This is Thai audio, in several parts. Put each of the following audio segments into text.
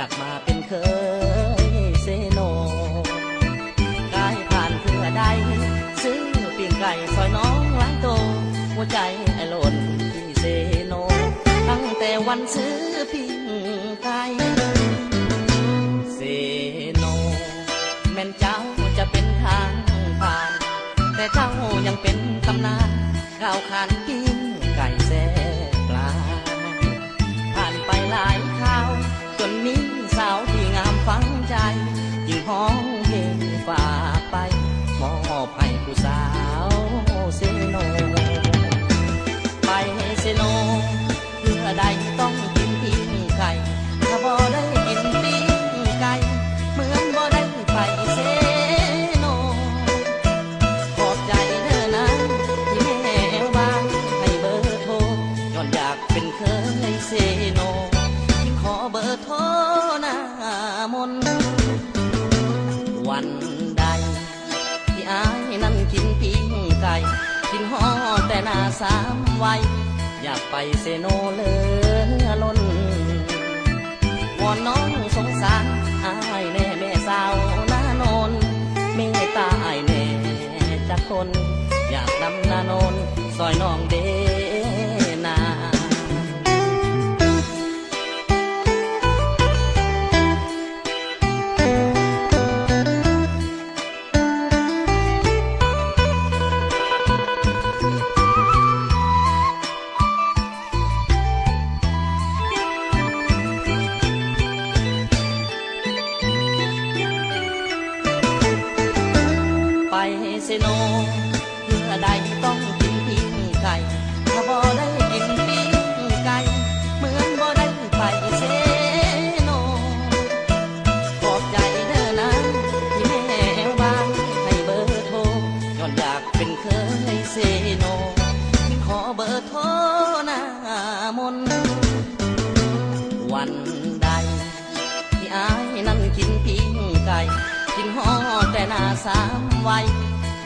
ากมาเป็นเคยเซโนกายผ่านเพื่อใดซื้อปิ้งไก่ซอยน้องล้างโตหัวใจไอ้หล่นที่เซโนตั้งแต่วันซื้อปิ้งไก่เซโนแม่นเจ้าจะเป็นทางผ่านแต่เจ้ายังเป็นตำนานก้าวขานกินไก่แซ่ปลาผ่านไปหลายข้าวจนมีสาวที่งามฝังใจยิ่งห้องเพลงฝ่าไปมอบให้ผู้สาวเซโนไปเซโนเพื่อใดต้องกินปิ้งไก่ถ้าบ่ได้กินปิ้งไก่เหมือนบ่ได้ไปเซโนขอบใจเด้อนะที่แม่บ้านให้เบอร์โทรย้อนอยากเป็นเคยเซโนขอเบอร์โทรหน้ามนวันใดที่อายนั้นกินปิ้งไก่กินห่อแต่หน้าสามวัยอยากไปเซโนเหลือล้นวอนน้องสงสารอายแน่แม่สาวหน้าโนนเมตตาอายแน่จักคนอยากนำหน้าโนนซอยน้องเดนาเซโนเพื่อใดต้องกินปิ้งไก่ถ้าบ่ได้กินปิ้งไก่เหมือนบ่ได้ไปเซโนขอบใจเด้อนะที่แม่บ้านให้เบอร์โทรย้อนอยากเป็นเคยเซโนขอเบอร์โทรหน้ามนวันใดที่อายนั้นกินปิ้งไก่กินห่อแต่หน้าสามวัย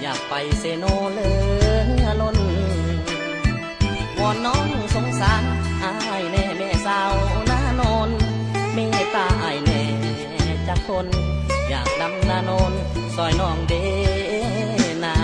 อยากไปเซโนเหลือล้นวอนน้องสงสารอายแน่แม่สาวหน้าโนนเมตตาอายแน่จักคนอยากดำหน้าโนนซอยน้องเดนา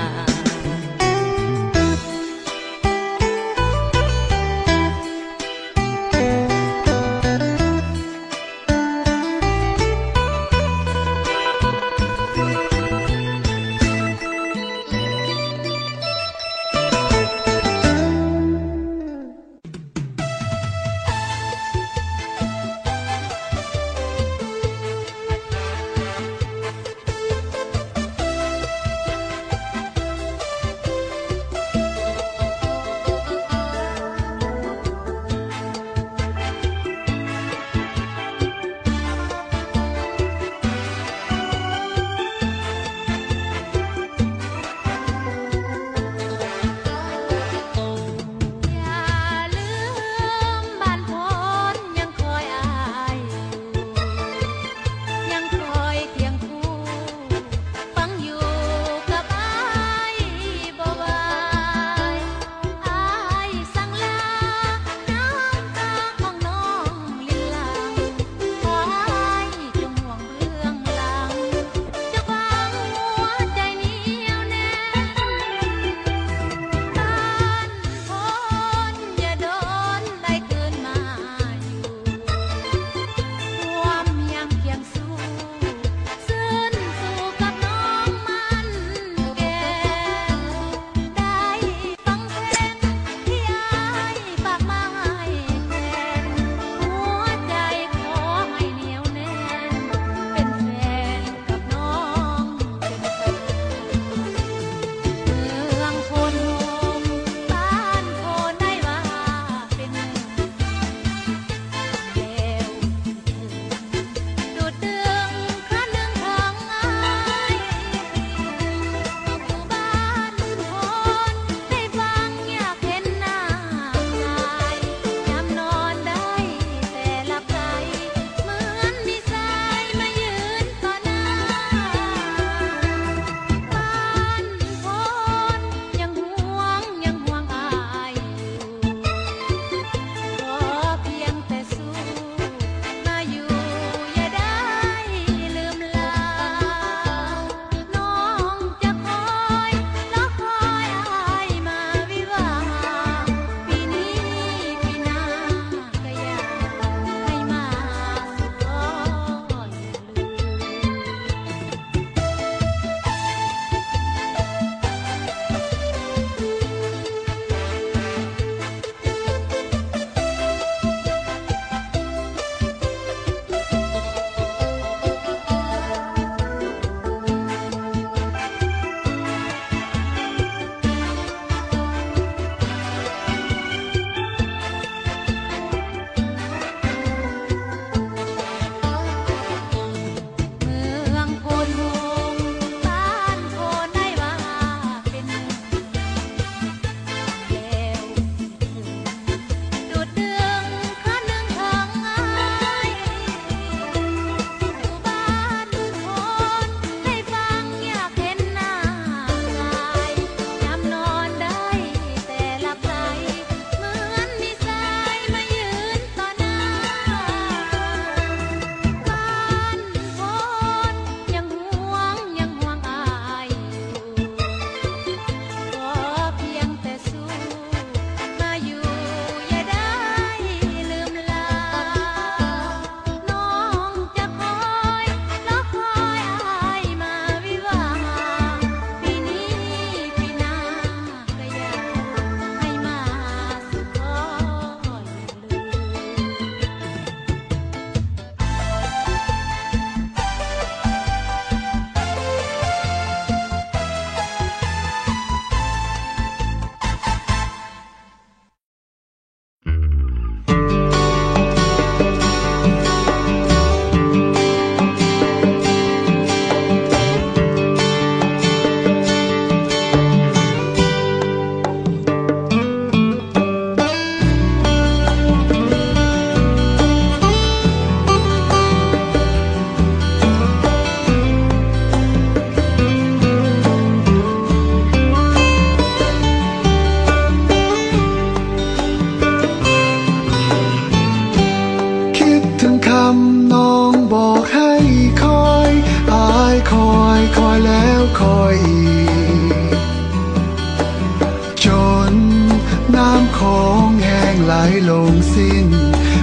งสิ้น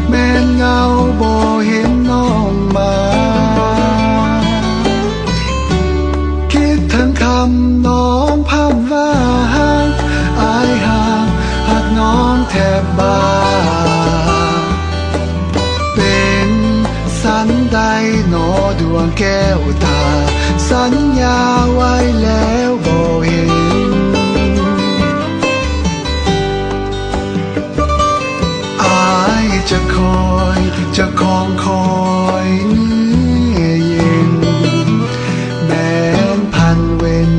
แม่นเงาบ่เห็นน้องมาคิดถึงคำน้องพร่ำว่าอายห่างหักน้องแทบบาเป็นสันใดหนอดวงแก้วตาสัญญาไว้แล้วบ่เห็นอายจะคอยจะคองคอยเนื้อเย็นแม้นพันเว้น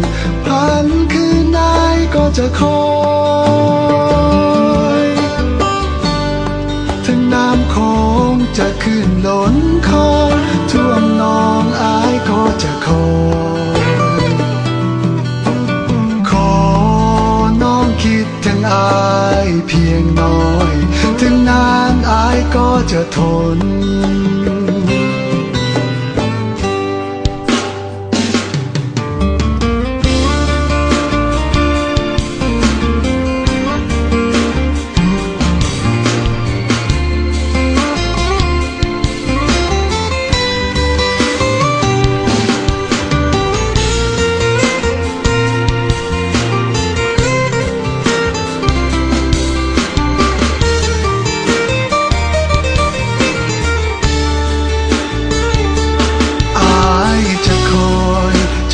พันคืนนายก็จะคอยถึงน้ำคงจะขึ้นล้นคอท่วมน้องอายก็จะคอยขอน้องคิดถึงอายเพียงน้อยถึงนานอายก็จะทน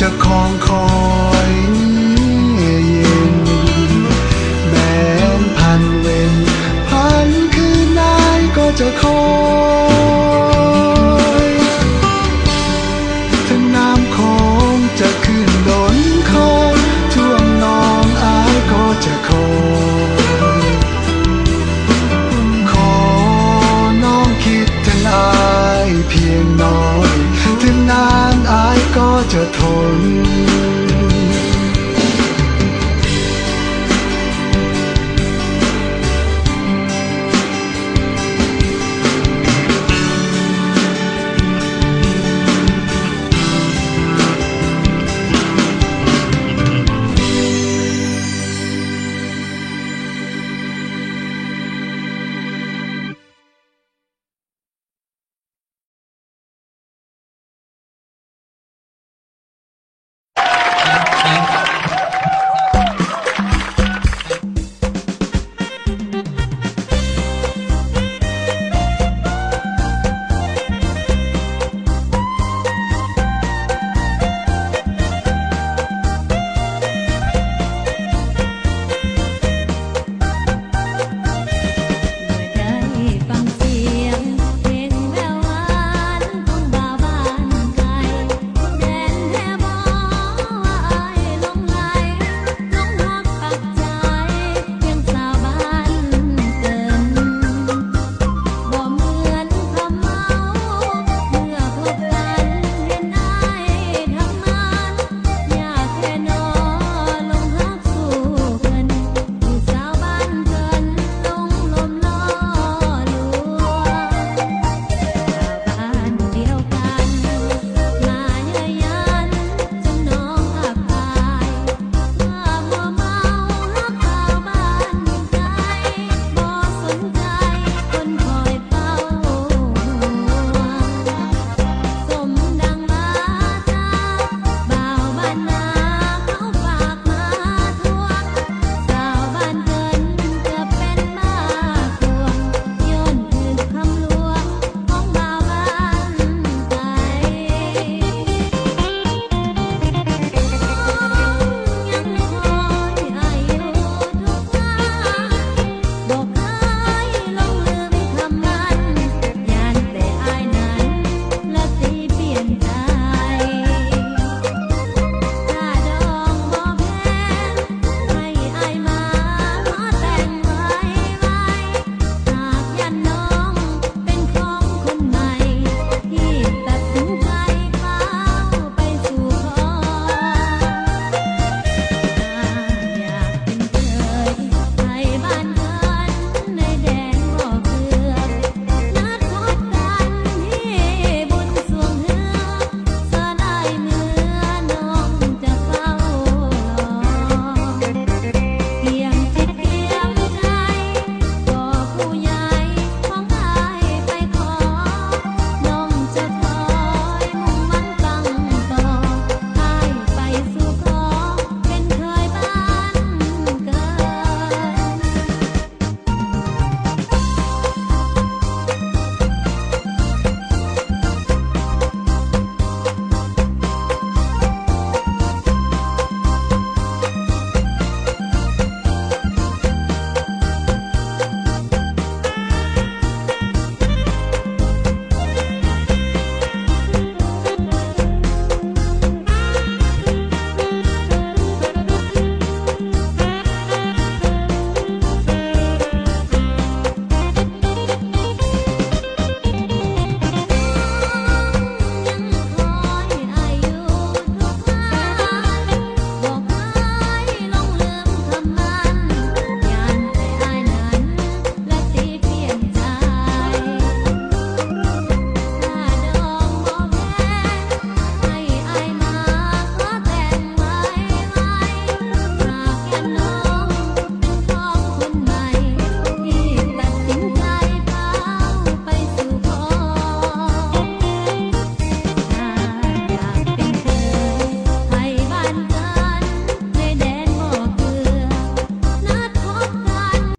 จะคองคอยเนื้อเย็นแม้นพันเว้นพันคืนนายก็จะคอ